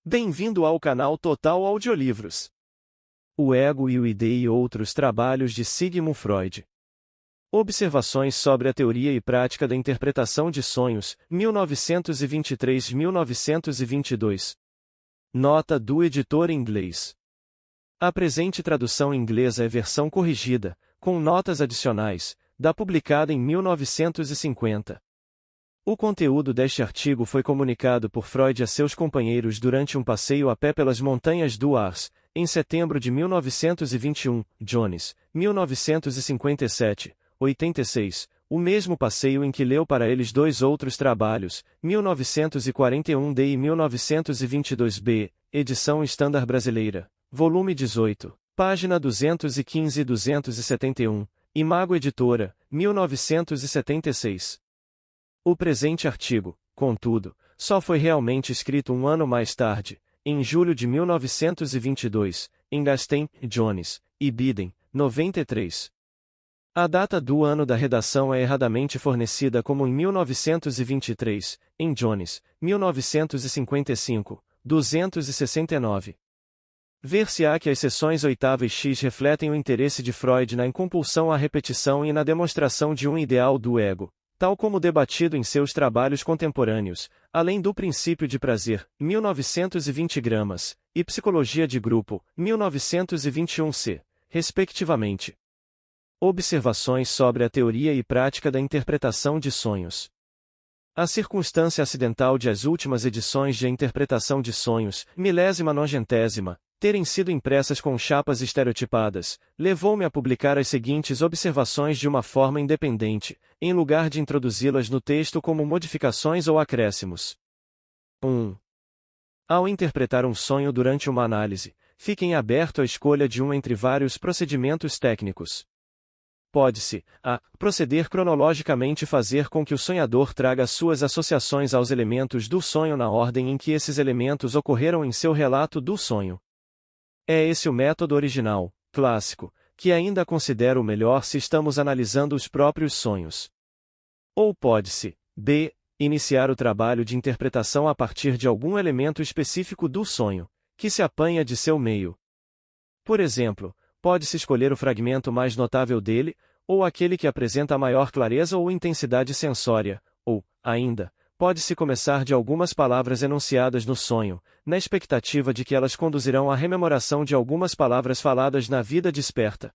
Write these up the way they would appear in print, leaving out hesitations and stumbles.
Bem-vindo ao canal Total Audiolivros. O Ego e o ID e outros trabalhos de Sigmund Freud. Observações sobre a teoria e prática da interpretação de sonhos, 1923-1922. Nota do editor em inglês. A presente tradução inglesa é versão corrigida, com notas adicionais, da publicada em 1950. O conteúdo deste artigo foi comunicado por Freud a seus companheiros durante um passeio a pé pelas montanhas do Harz, em setembro de 1921, Jones, 1957, 86, o mesmo passeio em que leu para eles dois outros trabalhos, 1941d e 1922b, edição Standard Brasileira, volume 18, página 215 e 271, Imago Editora, 1976. O presente artigo, contudo, só foi realmente escrito um ano mais tarde, em julho de 1922, em Gasten, Jones, e Biden, 93. A data do ano da redação é erradamente fornecida como em 1923, em Jones, 1955, 269. Ver-se-á que as seções 8ª e X refletem o interesse de Freud na incompulsão à repetição e na demonstração de um ideal do ego, tal como debatido em seus trabalhos contemporâneos, além do princípio de prazer, 1920 gramas, e psicologia de grupo, 1921c, respectivamente. Observações sobre a teoria e prática da interpretação de sonhos. A circunstância acidental de as últimas edições de A Interpretação de Sonhos, 1090ª, terem sido impressas com chapas estereotipadas, levou-me a publicar as seguintes observações de uma forma independente, em lugar de introduzi-las no texto como modificações ou acréscimos. 1. Ao interpretar um sonho durante uma análise, fiquem aberto à escolha de um entre vários procedimentos técnicos. Pode-se, a proceder cronologicamente e fazer com que o sonhador traga suas associações aos elementos do sonho na ordem em que esses elementos ocorreram em seu relato do sonho. É esse o método original, clássico, que ainda considero o melhor se estamos analisando os próprios sonhos. Ou pode-se, b. Iniciar o trabalho de interpretação a partir de algum elemento específico do sonho, que se apanha de seu meio. Por exemplo, pode-se escolher o fragmento mais notável dele, ou aquele que apresenta maior clareza ou intensidade sensória, ou, ainda, pode-se começar de algumas palavras enunciadas no sonho, na expectativa de que elas conduzirão à rememoração de algumas palavras faladas na vida desperta.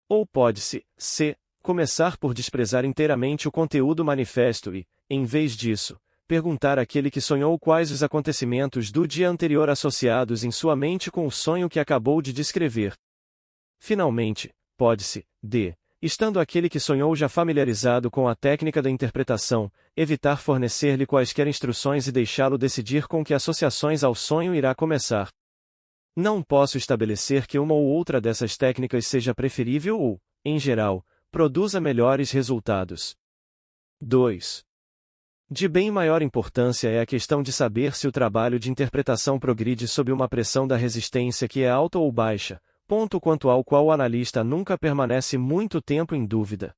Ou pode-se, c. Começar por desprezar inteiramente o conteúdo manifesto e, em vez disso, perguntar àquele que sonhou quais os acontecimentos do dia anterior associados em sua mente com o sonho que acabou de descrever. Finalmente, pode-se, d. Estando aquele que sonhou já familiarizado com a técnica da interpretação, evitar fornecer-lhe quaisquer instruções e deixá-lo decidir com que associações ao sonho irá começar. Não posso estabelecer que uma ou outra dessas técnicas seja preferível ou, em geral, produza melhores resultados. 2. De bem maior importância é a questão de saber se o trabalho de interpretação progride sob uma pressão da resistência que é alta ou baixa, ponto quanto ao qual o analista nunca permanece muito tempo em dúvida.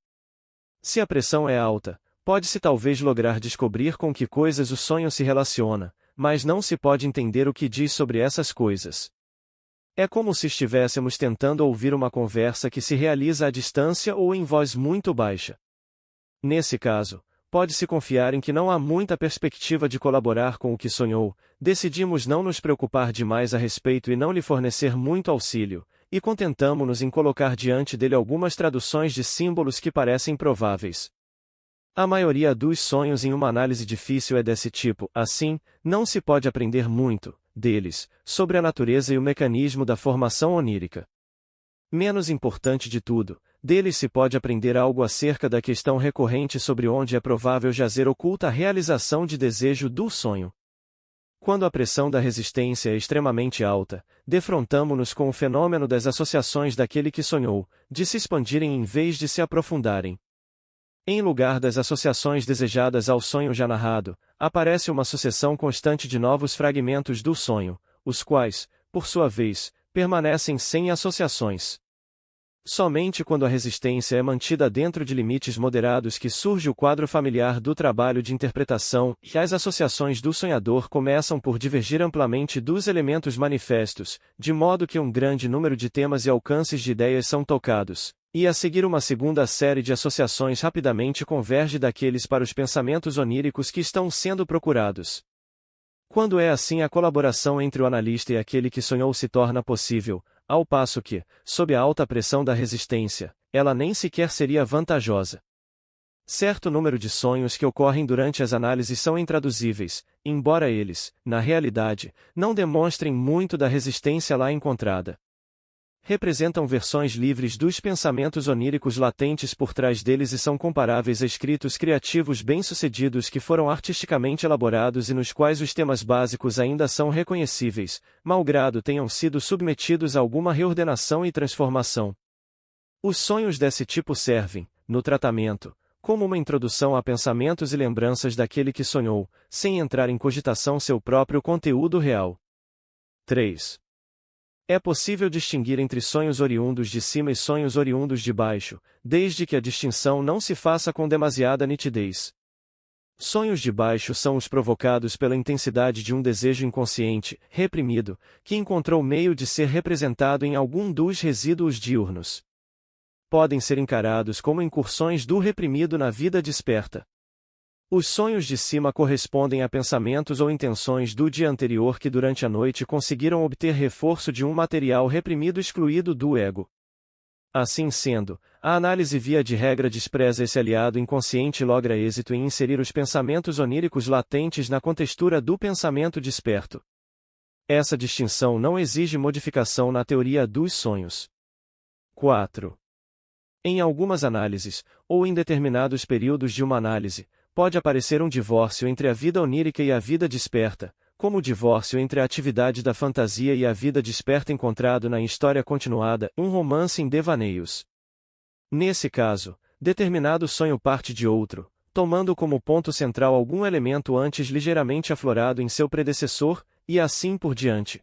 Se a pressão é alta, pode-se talvez lograr descobrir com que coisas o sonho se relaciona, mas não se pode entender o que diz sobre essas coisas. É como se estivéssemos tentando ouvir uma conversa que se realiza à distância ou em voz muito baixa. Nesse caso, pode-se confiar em que não há muita perspectiva de colaborar com o que sonhou, decidimos não nos preocupar demais a respeito e não lhe fornecer muito auxílio, e contentamo-nos em colocar diante dele algumas traduções de símbolos que parecem prováveis. A maioria dos sonhos em uma análise difícil é desse tipo, assim, não se pode aprender muito, deles, sobre a natureza e o mecanismo da formação onírica. Menos importante de tudo, deles se pode aprender algo acerca da questão recorrente sobre onde é provável jazer oculta a realização de desejo do sonho. Quando a pressão da resistência é extremamente alta, defrontamo-nos com o fenômeno das associações daquele que sonhou, de se expandirem em vez de se aprofundarem. Em lugar das associações desejadas ao sonho já narrado, aparece uma sucessão constante de novos fragmentos do sonho, os quais, por sua vez, permanecem sem associações. Somente quando a resistência é mantida dentro de limites moderados que surge o quadro familiar do trabalho de interpretação, e as associações do sonhador começam por divergir amplamente dos elementos manifestos, de modo que um grande número de temas e alcances de ideias são tocados, e a seguir uma segunda série de associações rapidamente converge daqueles para os pensamentos oníricos que estão sendo procurados. Quando é assim, a colaboração entre o analista e aquele que sonhou se torna possível, ao passo que, sob a alta pressão da resistência, ela nem sequer seria vantajosa. Certo número de sonhos que ocorrem durante as análises são intraduzíveis, embora eles, na realidade, não demonstrem muito da resistência lá encontrada. Representam versões livres dos pensamentos oníricos latentes por trás deles e são comparáveis a escritos criativos bem-sucedidos que foram artisticamente elaborados e nos quais os temas básicos ainda são reconhecíveis, malgrado tenham sido submetidos a alguma reordenação e transformação. Os sonhos desse tipo servem, no tratamento, como uma introdução a pensamentos e lembranças daquele que sonhou, sem entrar em cogitação seu próprio conteúdo real. 3. É possível distinguir entre sonhos oriundos de cima e sonhos oriundos de baixo, desde que a distinção não se faça com demasiada nitidez. Sonhos de baixo são os provocados pela intensidade de um desejo inconsciente, reprimido, que encontrou meio de ser representado em algum dos resíduos diurnos. Podem ser encarados como incursões do reprimido na vida desperta. Os sonhos de cima correspondem a pensamentos ou intenções do dia anterior que durante a noite conseguiram obter reforço de um material reprimido excluído do ego. Assim sendo, a análise via de regra despreza esse aliado inconsciente e logra êxito em inserir os pensamentos oníricos latentes na contextura do pensamento desperto. Essa distinção não exige modificação na teoria dos sonhos. 4. Em algumas análises, ou em determinados períodos de uma análise, pode aparecer um divórcio entre a vida onírica e a vida desperta, como o divórcio entre a atividade da fantasia e a vida desperta encontrado na história continuada, um romance em devaneios. Nesse caso, determinado sonho parte de outro, tomando como ponto central algum elemento antes ligeiramente aflorado em seu predecessor, e assim por diante.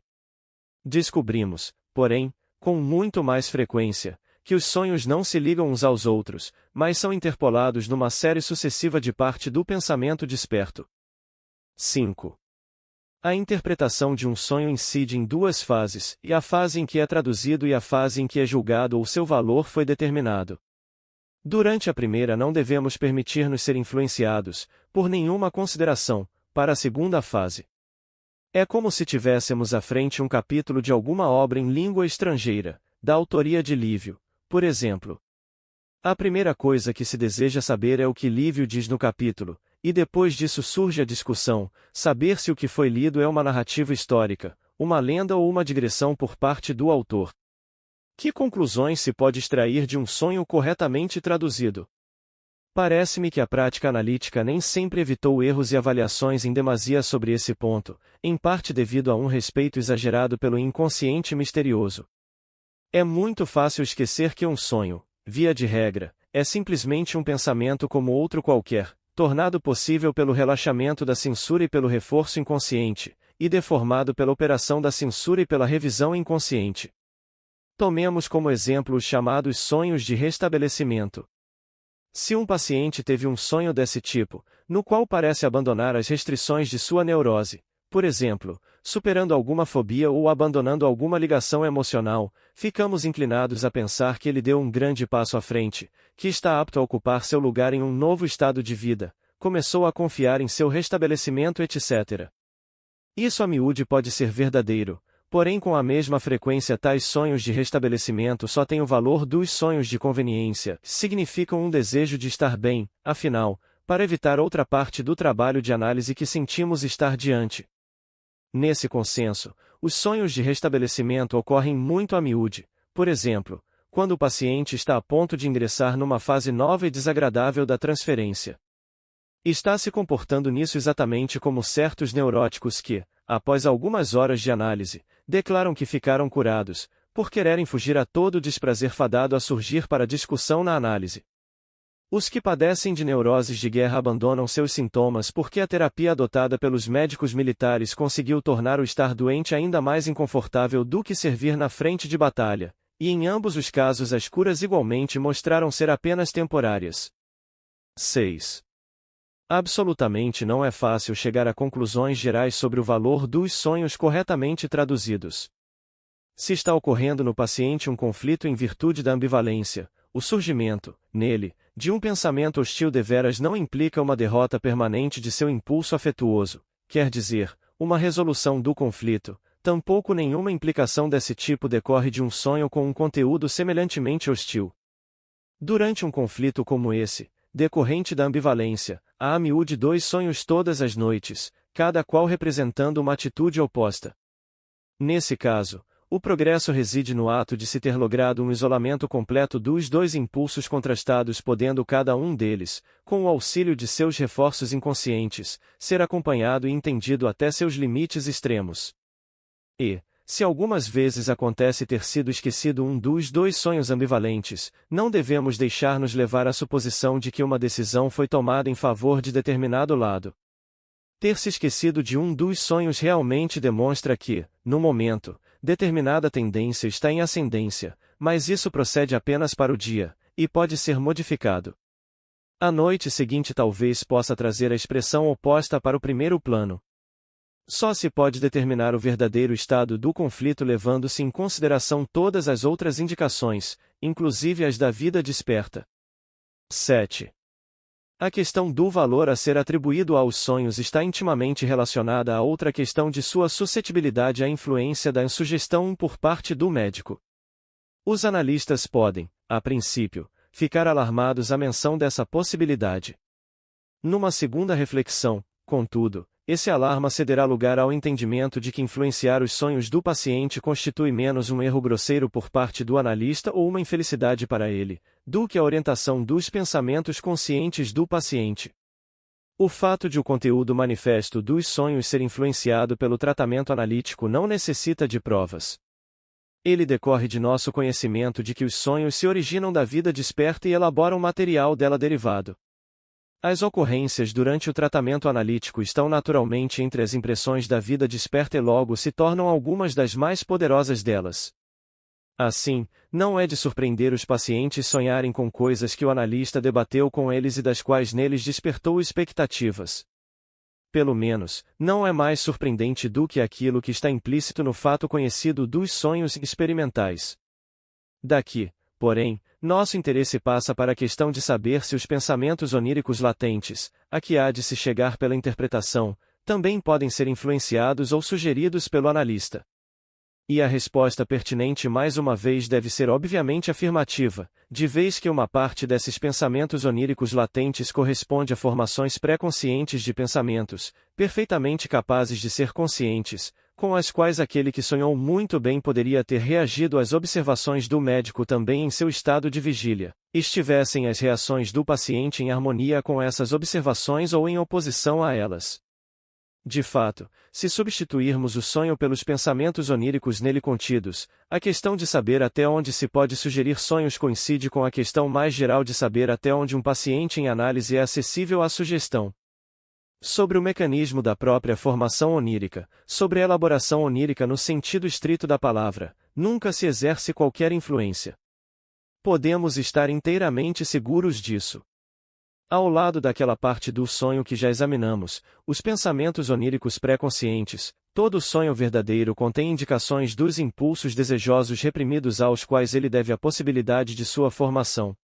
Descobrimos, porém, com muito mais frequência, que os sonhos não se ligam uns aos outros, mas são interpolados numa série sucessiva de parte do pensamento desperto. 5. A interpretação de um sonho incide em duas fases, e a fase em que é traduzido e a fase em que é julgado ou seu valor foi determinado. Durante a primeira não devemos permitir-nos ser influenciados, por nenhuma consideração, para a segunda fase. É como se tivéssemos à frente um capítulo de alguma obra em língua estrangeira, da autoria de Lívio, por exemplo. A primeira coisa que se deseja saber é o que Lívio diz no capítulo, e depois disso surge a discussão, saber se o que foi lido é uma narrativa histórica, uma lenda ou uma digressão por parte do autor. Que conclusões se pode extrair de um sonho corretamente traduzido? Parece-me que a prática analítica nem sempre evitou erros e avaliações em demasia sobre esse ponto, em parte devido a um respeito exagerado pelo inconsciente misterioso. É muito fácil esquecer que um sonho, via de regra, é simplesmente um pensamento como outro qualquer, tornado possível pelo relaxamento da censura e pelo reforço inconsciente, e deformado pela operação da censura e pela revisão inconsciente. Tomemos como exemplo os chamados sonhos de restabelecimento. Se um paciente teve um sonho desse tipo, no qual parece abandonar as restrições de sua neurose, por exemplo, superando alguma fobia ou abandonando alguma ligação emocional, ficamos inclinados a pensar que ele deu um grande passo à frente, que está apto a ocupar seu lugar em um novo estado de vida, começou a confiar em seu restabelecimento, etc. Isso a miúde pode ser verdadeiro, porém com a mesma frequência tais sonhos de restabelecimento só têm o valor dos sonhos de conveniência, significam um desejo de estar bem, afinal, para evitar outra parte do trabalho de análise que sentimos estar diante. Nesse consenso, os sonhos de restabelecimento ocorrem muito a miúde, por exemplo, quando o paciente está a ponto de ingressar numa fase nova e desagradável da transferência. Está se comportando nisso exatamente como certos neuróticos que, após algumas horas de análise, declaram que ficaram curados, por quererem fugir a todo o desprazer fadado a surgir para discussão na análise. Os que padecem de neuroses de guerra abandonam seus sintomas porque a terapia adotada pelos médicos militares conseguiu tornar o estar doente ainda mais inconfortável do que servir na frente de batalha, e em ambos os casos as curas igualmente mostraram ser apenas temporárias. 6. Absolutamente não é fácil chegar a conclusões gerais sobre o valor dos sonhos corretamente traduzidos. Se está ocorrendo no paciente um conflito em virtude da ambivalência, o surgimento, nele, de um pensamento hostil deveras não implica uma derrota permanente de seu impulso afetuoso, quer dizer, uma resolução do conflito, tampouco nenhuma implicação desse tipo decorre de um sonho com um conteúdo semelhantemente hostil. Durante um conflito como esse, decorrente da ambivalência, há a miúde 2 sonhos todas as noites, cada qual representando uma atitude oposta. Nesse caso, o progresso reside no ato de se ter logrado um isolamento completo dos 2 impulsos contrastados, podendo cada um deles, com o auxílio de seus reforços inconscientes, ser acompanhado e entendido até seus limites extremos. E, se algumas vezes acontece ter sido esquecido um dos 2 sonhos ambivalentes, não devemos deixar-nos levar à suposição de que uma decisão foi tomada em favor de determinado lado. Ter-se esquecido de um dos sonhos realmente demonstra que, no momento, determinada tendência está em ascendência, mas isso procede apenas para o dia, e pode ser modificado. A noite seguinte talvez possa trazer a expressão oposta para o primeiro plano. Só se pode determinar o verdadeiro estado do conflito levando-se em consideração todas as outras indicações, inclusive as da vida desperta. 7. A questão do valor a ser atribuído aos sonhos está intimamente relacionada a outra questão de sua suscetibilidade à influência da sugestão por parte do médico. Os analistas podem, a princípio, ficar alarmados à menção dessa possibilidade. Numa segunda reflexão, contudo, esse alarma cederá lugar ao entendimento de que influenciar os sonhos do paciente constitui menos um erro grosseiro por parte do analista ou uma infelicidade para ele, do que a orientação dos pensamentos conscientes do paciente. O fato de o conteúdo manifesto dos sonhos ser influenciado pelo tratamento analítico não necessita de provas. Ele decorre de nosso conhecimento de que os sonhos se originam da vida desperta e elaboram material dela derivado. As ocorrências durante o tratamento analítico estão naturalmente entre as impressões da vida desperta e logo se tornam algumas das mais poderosas delas. Assim, não é de surpreender os pacientes sonharem com coisas que o analista debateu com eles e das quais neles despertou expectativas. Pelo menos, não é mais surpreendente do que aquilo que está implícito no fato conhecido dos sonhos experimentais. Daqui, porém, nosso interesse passa para a questão de saber se os pensamentos oníricos latentes, a que há de se chegar pela interpretação, também podem ser influenciados ou sugeridos pelo analista. E a resposta pertinente mais uma vez deve ser obviamente afirmativa, de vez que uma parte desses pensamentos oníricos latentes corresponde a formações pré-conscientes de pensamentos, perfeitamente capazes de ser conscientes, com as quais aquele que sonhou muito bem poderia ter reagido às observações do médico também em seu estado de vigília, estivessem as reações do paciente em harmonia com essas observações ou em oposição a elas. De fato, se substituirmos o sonho pelos pensamentos oníricos nele contidos, a questão de saber até onde se pode sugerir sonhos coincide com a questão mais geral de saber até onde um paciente em análise é acessível à sugestão. Sobre o mecanismo da própria formação onírica, sobre a elaboração onírica no sentido estrito da palavra, nunca se exerce qualquer influência. Podemos estar inteiramente seguros disso. Ao lado daquela parte do sonho que já examinamos, os pensamentos oníricos pré-conscientes, todo sonho verdadeiro contém indicações dos impulsos desejosos reprimidos aos quais ele deve a possibilidade de sua formação.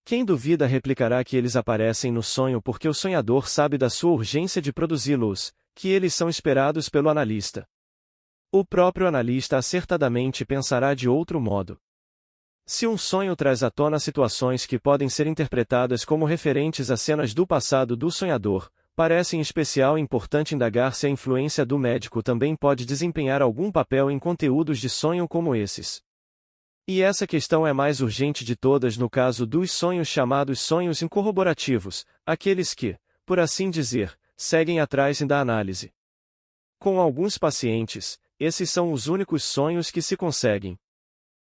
Quem duvida replicará que eles aparecem no sonho porque o sonhador sabe da sua urgência de produzi-los, que eles são esperados pelo analista. O próprio analista acertadamente pensará de outro modo. Se um sonho traz à tona situações que podem ser interpretadas como referentes a cenas do passado do sonhador, parece em especial importante indagar se a influência do médico também pode desempenhar algum papel em conteúdos de sonho como esses. E essa questão é mais urgente de todas no caso dos sonhos chamados sonhos incorroborativos, aqueles que, por assim dizer, seguem atrás da análise. Com alguns pacientes, esses são os únicos sonhos que se conseguem.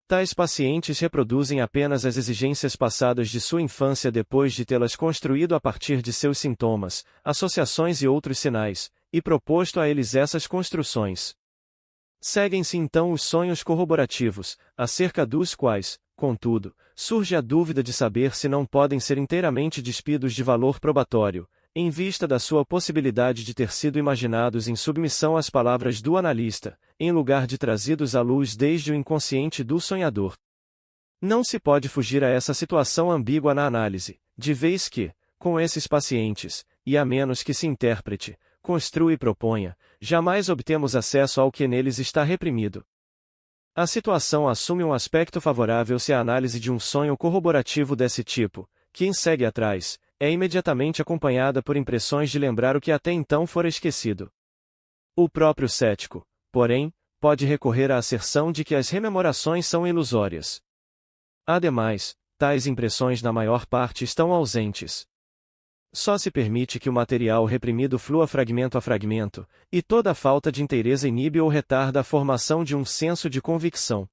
Tais pacientes reproduzem apenas as exigências passadas de sua infância depois de tê-las construído a partir de seus sintomas, associações e outros sinais, e proposto a eles essas construções. Seguem-se então os sonhos corroborativos, acerca dos quais, contudo, surge a dúvida de saber se não podem ser inteiramente despidos de valor probatório, em vista da sua possibilidade de ter sido imaginados em submissão às palavras do analista, em lugar de trazidos à luz desde o inconsciente do sonhador. Não se pode fugir a essa situação ambígua na análise, de vez que, com esses pacientes, e a menos que se interprete, construa e proponha, jamais obtemos acesso ao que neles está reprimido. A situação assume um aspecto favorável se a análise de um sonho corroborativo desse tipo, que segue atrás, é imediatamente acompanhada por impressões de lembrar o que até então fora esquecido. O próprio cético, porém, pode recorrer à asserção de que as rememorações são ilusórias. Ademais, tais impressões na maior parte estão ausentes. Só se permite que o material reprimido flua fragmento a fragmento, e toda falta de inteireza inibe ou retarda a formação de um senso de convicção.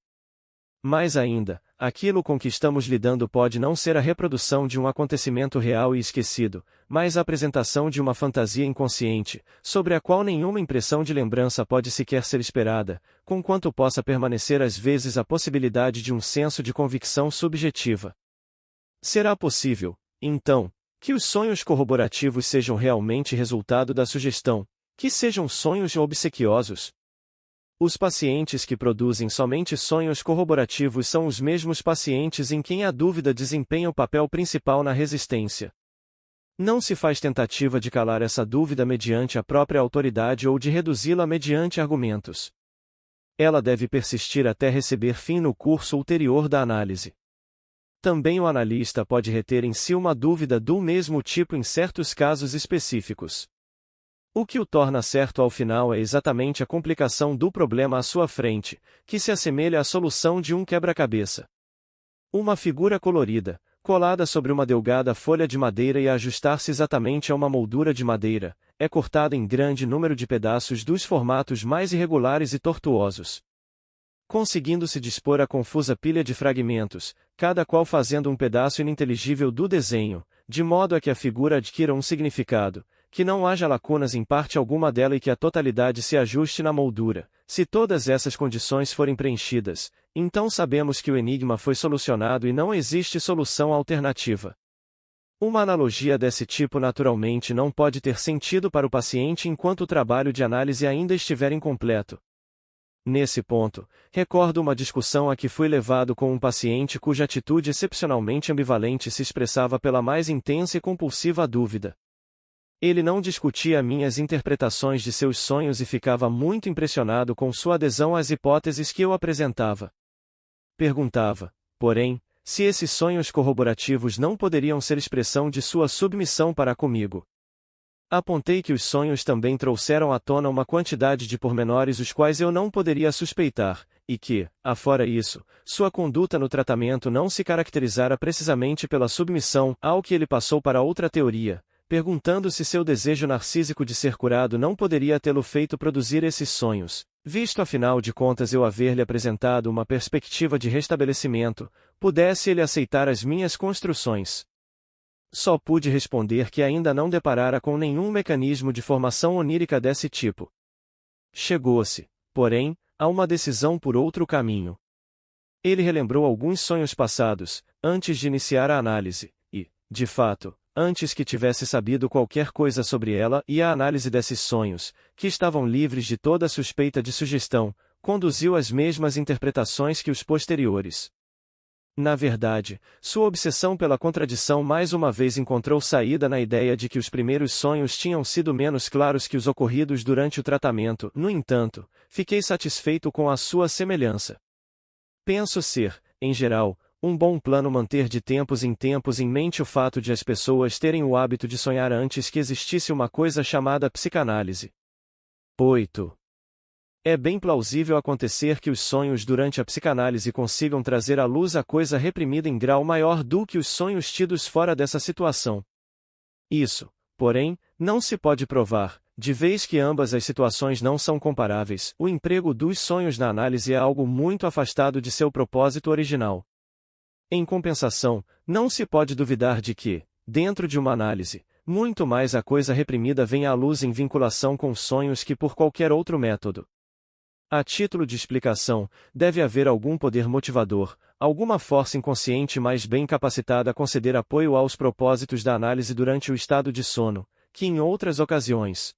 Mais ainda, aquilo com que estamos lidando pode não ser a reprodução de um acontecimento real e esquecido, mas a apresentação de uma fantasia inconsciente, sobre a qual nenhuma impressão de lembrança pode sequer ser esperada, conquanto possa permanecer às vezes a possibilidade de um senso de convicção subjetiva. Será possível, então, que os sonhos corroborativos sejam realmente resultado da sugestão, que sejam sonhos obsequiosos? Os pacientes que produzem somente sonhos corroborativos são os mesmos pacientes em quem a dúvida desempenha o papel principal na resistência. Não se faz tentativa de calar essa dúvida mediante a própria autoridade ou de reduzi-la mediante argumentos. Ela deve persistir até receber fim no curso ulterior da análise. Também o analista pode reter em si uma dúvida do mesmo tipo em certos casos específicos. O que o torna certo ao final é exatamente a complicação do problema à sua frente, que se assemelha à solução de um quebra-cabeça. Uma figura colorida, colada sobre uma delgada folha de madeira e a ajustar-se exatamente a uma moldura de madeira, é cortada em grande número de pedaços dos formatos mais irregulares e tortuosos. Conseguindo-se dispor a confusa pilha de fragmentos, cada qual fazendo um pedaço ininteligível do desenho, de modo a que a figura adquira um significado, que não haja lacunas em parte alguma dela e que a totalidade se ajuste na moldura. Se todas essas condições forem preenchidas, então sabemos que o enigma foi solucionado e não existe solução alternativa. Uma analogia desse tipo naturalmente não pode ter sentido para o paciente enquanto o trabalho de análise ainda estiver incompleto. Nesse ponto, recordo uma discussão a que fui levado com um paciente cuja atitude excepcionalmente ambivalente se expressava pela mais intensa e compulsiva dúvida. Ele não discutia minhas interpretações de seus sonhos e ficava muito impressionado com sua adesão às hipóteses que eu apresentava. Perguntava, porém, se esses sonhos corroborativos não poderiam ser expressão de sua submissão para comigo. Apontei que os sonhos também trouxeram à tona uma quantidade de pormenores os quais eu não poderia suspeitar, e que, afora isso, sua conduta no tratamento não se caracterizara precisamente pela submissão ao que ele passou para outra teoria, perguntando se seu desejo narcísico de ser curado não poderia tê-lo feito produzir esses sonhos, visto afinal de contas eu haver-lhe apresentado uma perspectiva de restabelecimento, pudesse ele aceitar as minhas construções. Só pude responder que ainda não deparara com nenhum mecanismo de formação onírica desse tipo. Chegou-se, porém, a uma decisão por outro caminho. Ele relembrou alguns sonhos passados, antes de iniciar a análise, e, de fato, antes que tivesse sabido qualquer coisa sobre ela e a análise desses sonhos, que estavam livres de toda suspeita de sugestão, conduziu às mesmas interpretações que os posteriores. Na verdade, sua obsessão pela contradição mais uma vez encontrou saída na ideia de que os primeiros sonhos tinham sido menos claros que os ocorridos durante o tratamento. No entanto, fiquei satisfeito com a sua semelhança. Penso ser, em geral, um bom plano manter de tempos em tempos em mente o fato de as pessoas terem o hábito de sonhar antes que existisse uma coisa chamada psicanálise. 8. É bem plausível acontecer que os sonhos durante a psicanálise consigam trazer à luz a coisa reprimida em grau maior do que os sonhos tidos fora dessa situação. Isso, porém, não se pode provar, de vez que ambas as situações não são comparáveis. O emprego dos sonhos na análise é algo muito afastado de seu propósito original. Em compensação, não se pode duvidar de que, dentro de uma análise, muito mais a coisa reprimida vem à luz em vinculação com sonhos que por qualquer outro método. A título de explicação, deve haver algum poder motivador, alguma força inconsciente mais bem capacitada a conceder apoio aos propósitos da análise durante o estado de sono, que em outras ocasiões.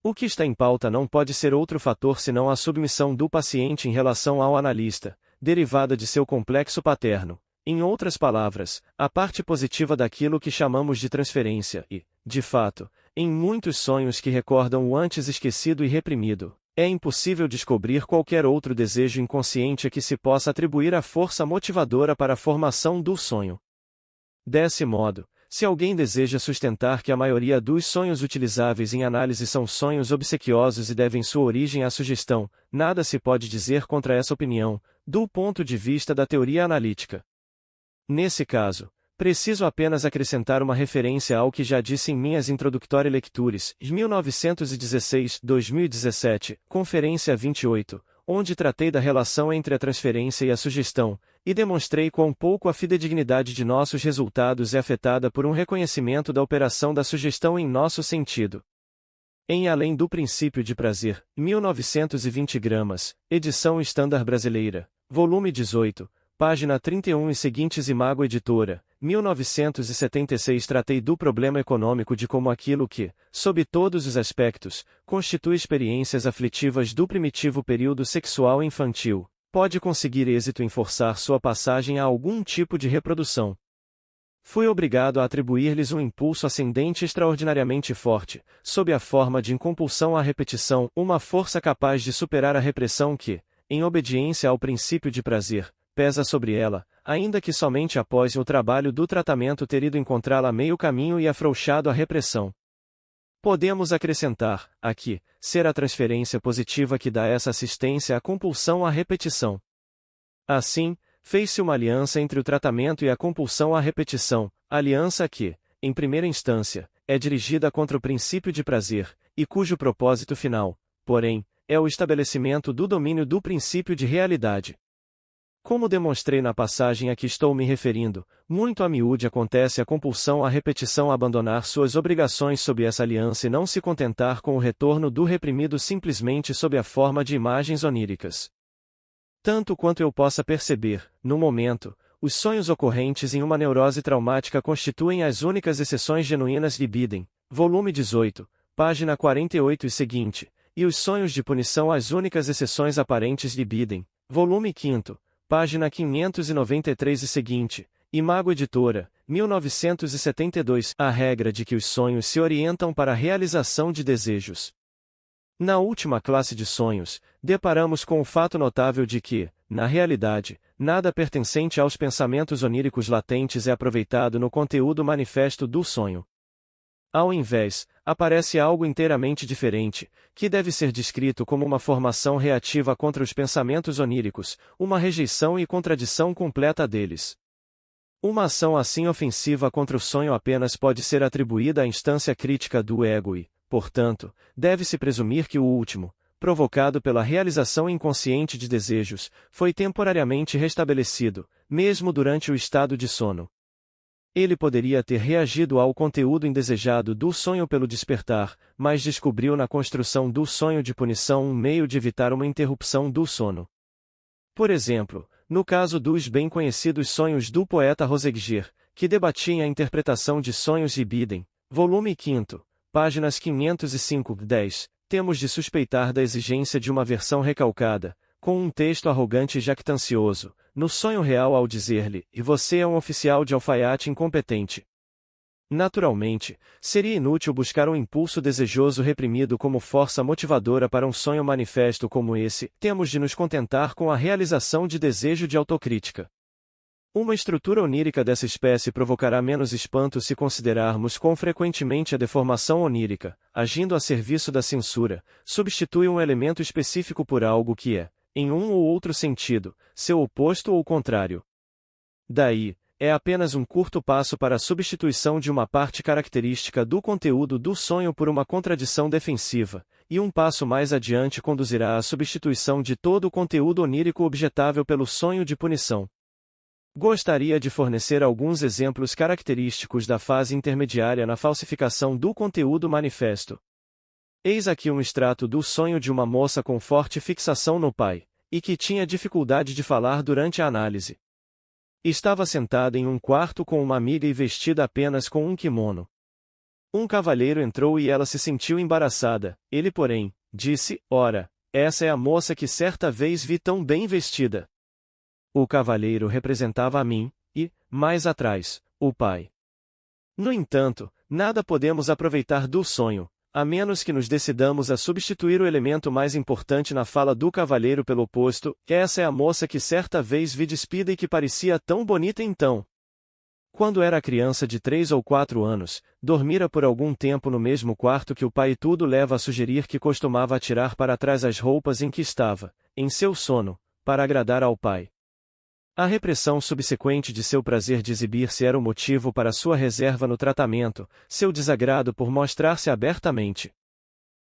O que está em pauta não pode ser outro fator senão a submissão do paciente em relação ao analista, derivada de seu complexo paterno. Em outras palavras, a parte positiva daquilo que chamamos de transferência e, de fato, em muitos sonhos que recordam o antes esquecido e reprimido, é impossível descobrir qualquer outro desejo inconsciente a que se possa atribuir a força motivadora para a formação do sonho. Desse modo, se alguém deseja sustentar que a maioria dos sonhos utilizáveis em análise são sonhos obsequiosos e devem sua origem à sugestão, nada se pode dizer contra essa opinião, do ponto de vista da teoria analítica. Nesse caso, preciso apenas acrescentar uma referência ao que já disse em minhas Introductory Lectures, 1916-2017, Conferência 28, onde tratei da relação entre a transferência e a sugestão, e demonstrei quão pouco a fidedignidade de nossos resultados é afetada por um reconhecimento da operação da sugestão em nosso sentido. Em Além do Princípio de Prazer, 1920 gramas, edição Standard Brasileira, volume 18, página 31 e seguintes. Imago Editora, 1976. Tratei do problema econômico de como aquilo que, sob todos os aspectos, constitui experiências aflitivas do primitivo período sexual infantil, pode conseguir êxito em forçar sua passagem a algum tipo de reprodução. Fui obrigado a atribuir-lhes um impulso ascendente extraordinariamente forte, sob a forma de incompulsão à repetição, uma força capaz de superar a repressão que, em obediência ao princípio de prazer, pesa sobre ela, ainda que somente após o trabalho do tratamento ter ido encontrá-la meio caminho e afrouxado a repressão. Podemos acrescentar, aqui, ser a transferência positiva que dá essa assistência à compulsão à repetição. Assim, fez-se uma aliança entre o tratamento e a compulsão à repetição, aliança que, em primeira instância, é dirigida contra o princípio de prazer, e cujo propósito final, porém, é o estabelecimento do domínio do princípio de realidade. Como demonstrei na passagem a que estou me referindo, muito a miúde acontece a compulsão à repetição a abandonar suas obrigações sob essa aliança e não se contentar com o retorno do reprimido simplesmente sob a forma de imagens oníricas. Tanto quanto eu possa perceber, no momento, os sonhos ocorrentes em uma neurose traumática constituem as únicas exceções genuínas de Biden, volume 18, página 48 e seguinte, e os sonhos de punição as únicas exceções aparentes de Biden, volume 5, página 593 e seguinte, Imago Editora, 1972. A regra de que os sonhos se orientam para a realização de desejos. Na última classe de sonhos, deparamos com o fato notável de que, na realidade, nada pertencente aos pensamentos oníricos latentes é aproveitado no conteúdo manifesto do sonho. Ao invés, aparece algo inteiramente diferente, que deve ser descrito como uma formação reativa contra os pensamentos oníricos, uma rejeição e contradição completa deles. Uma ação assim ofensiva contra o sonho apenas pode ser atribuída à instância crítica do ego e, portanto, deve-se presumir que o último, provocado pela realização inconsciente de desejos, foi temporariamente restabelecido, mesmo durante o estado de sono. Ele poderia ter reagido ao conteúdo indesejado do sonho pelo despertar, mas descobriu na construção do sonho de punição um meio de evitar uma interrupção do sono. Por exemplo, no caso dos bem conhecidos sonhos do poeta Rosegger, que debatia a interpretação de sonhos de Biden, volume 5, páginas 505-10, temos de suspeitar da exigência de uma versão recalcada, com um texto arrogante e jactancioso, no sonho real ao dizer-lhe, e você é um oficial de alfaiate incompetente. Naturalmente, seria inútil buscar um impulso desejoso reprimido como força motivadora para um sonho manifesto como esse, temos de nos contentar com a realização de desejo de autocrítica. Uma estrutura onírica dessa espécie provocará menos espanto se considerarmos quão frequentemente a deformação onírica, agindo a serviço da censura, substitui um elemento específico por algo que é, em um ou outro sentido, seu oposto ou contrário. Daí, é apenas um curto passo para a substituição de uma parte característica do conteúdo do sonho por uma contradição defensiva, e um passo mais adiante conduzirá à substituição de todo o conteúdo onírico objetável pelo sonho de punição. Gostaria de fornecer alguns exemplos característicos da fase intermediária na falsificação do conteúdo manifesto. Eis aqui um extrato do sonho de uma moça com forte fixação no pai, e que tinha dificuldade de falar durante a análise. Estava sentada em um quarto com uma amiga e vestida apenas com um kimono. Um cavalheiro entrou e ela se sentiu embaraçada. Ele, porém, disse: "Ora, essa é a moça que certa vez vi tão bem vestida." O cavalheiro representava a mim, e, mais atrás, o pai. No entanto, nada podemos aproveitar do sonho, a menos que nos decidamos a substituir o elemento mais importante na fala do cavalheiro pelo oposto: "Essa é a moça que certa vez vi despida e que parecia tão bonita então." Quando era criança de 3 ou 4 anos, dormira por algum tempo no mesmo quarto que o pai, e tudo leva a sugerir que costumava atirar para trás as roupas em que estava, em seu sono, para agradar ao pai. A repressão subsequente de seu prazer de exibir-se era o motivo para sua reserva no tratamento, seu desagrado por mostrar-se abertamente.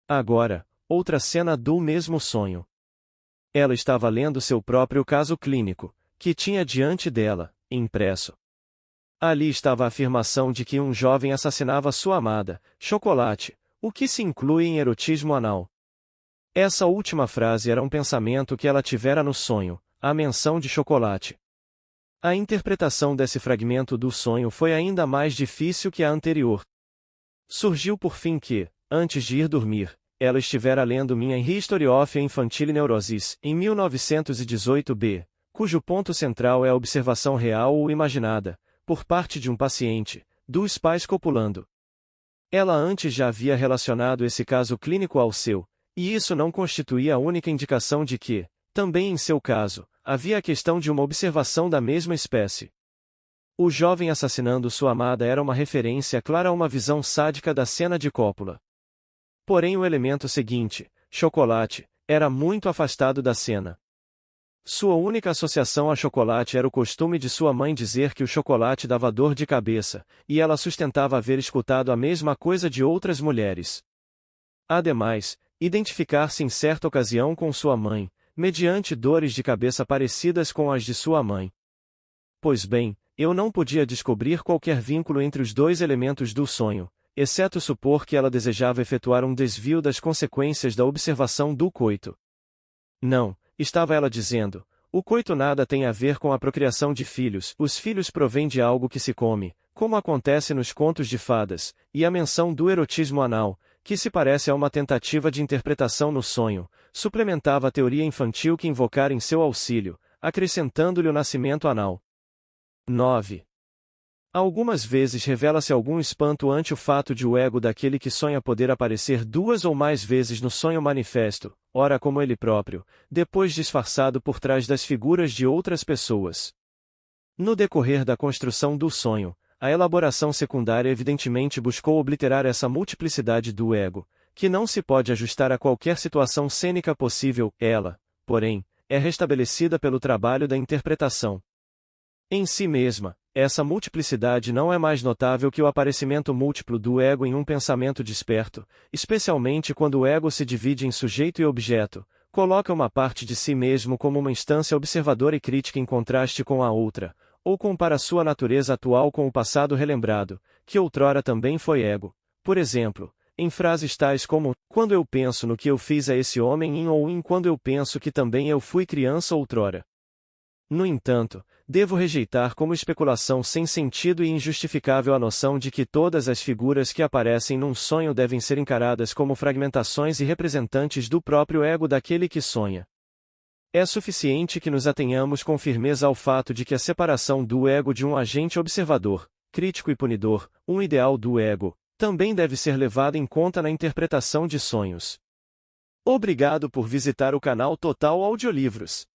Agora, outra cena do mesmo sonho. Ela estava lendo seu próprio caso clínico, que tinha diante dela, impresso. Ali estava a afirmação de que um jovem assassinava sua amada, Chocolate, o que se inclui em erotismo anal. Essa última frase era um pensamento que ela tivera no sonho, a menção de Chocolate. A interpretação desse fragmento do sonho foi ainda mais difícil que a anterior. Surgiu por fim que, antes de ir dormir, ela estivera lendo Minha History of Infantile Neurosis, em 1918b, cujo ponto central é a observação real ou imaginada, por parte de um paciente, dos pais copulando. Ela antes já havia relacionado esse caso clínico ao seu, e isso não constituía a única indicação de que, também em seu caso, havia a questão de uma observação da mesma espécie. O jovem assassinando sua amada era uma referência clara a uma visão sádica da cena de cópula. Porém o elemento seguinte, Chocolate, era muito afastado da cena. Sua única associação a chocolate era o costume de sua mãe dizer que o chocolate dava dor de cabeça, e ela sustentava haver escutado a mesma coisa de outras mulheres. Ademais, identificar-se em certa ocasião com sua mãe, mediante dores de cabeça parecidas com as de sua mãe. Pois bem, eu não podia descobrir qualquer vínculo entre os dois elementos do sonho, exceto supor que ela desejava efetuar um desvio das consequências da observação do coito. Não, estava ela dizendo, o coito nada tem a ver com a procriação de filhos, os filhos provêm de algo que se come, como acontece nos contos de fadas, e a menção do erotismo anal, que se parece a uma tentativa de interpretação no sonho, suplementava a teoria infantil que invocara em seu auxílio, acrescentando-lhe o nascimento anal. 9. Algumas vezes revela-se algum espanto ante o fato de o ego daquele que sonha poder aparecer 2 ou mais vezes no sonho manifesto, ora como ele próprio, depois disfarçado por trás das figuras de outras pessoas. No decorrer da construção do sonho, a elaboração secundária evidentemente buscou obliterar essa multiplicidade do ego, que não se pode ajustar a qualquer situação cênica possível. Ela, porém, é restabelecida pelo trabalho da interpretação. Em si mesma, essa multiplicidade não é mais notável que o aparecimento múltiplo do ego em um pensamento desperto, especialmente quando o ego se divide em sujeito e objeto, coloca uma parte de si mesmo como uma instância observadora e crítica em contraste com a outra, ou compara sua natureza atual com o passado relembrado, que outrora também foi ego. Por exemplo, em frases tais como, quando eu penso no que eu fiz a esse homem ou em quando eu penso que também eu fui criança outrora. No entanto, devo rejeitar como especulação sem sentido e injustificável a noção de que todas as figuras que aparecem num sonho devem ser encaradas como fragmentações e representantes do próprio ego daquele que sonha. É suficiente que nos atenhamos com firmeza ao fato de que a separação do ego de um agente observador, crítico e punidor, um ideal do ego, também deve ser levada em conta na interpretação de sonhos. Obrigado por visitar o canal Total Audiolivros.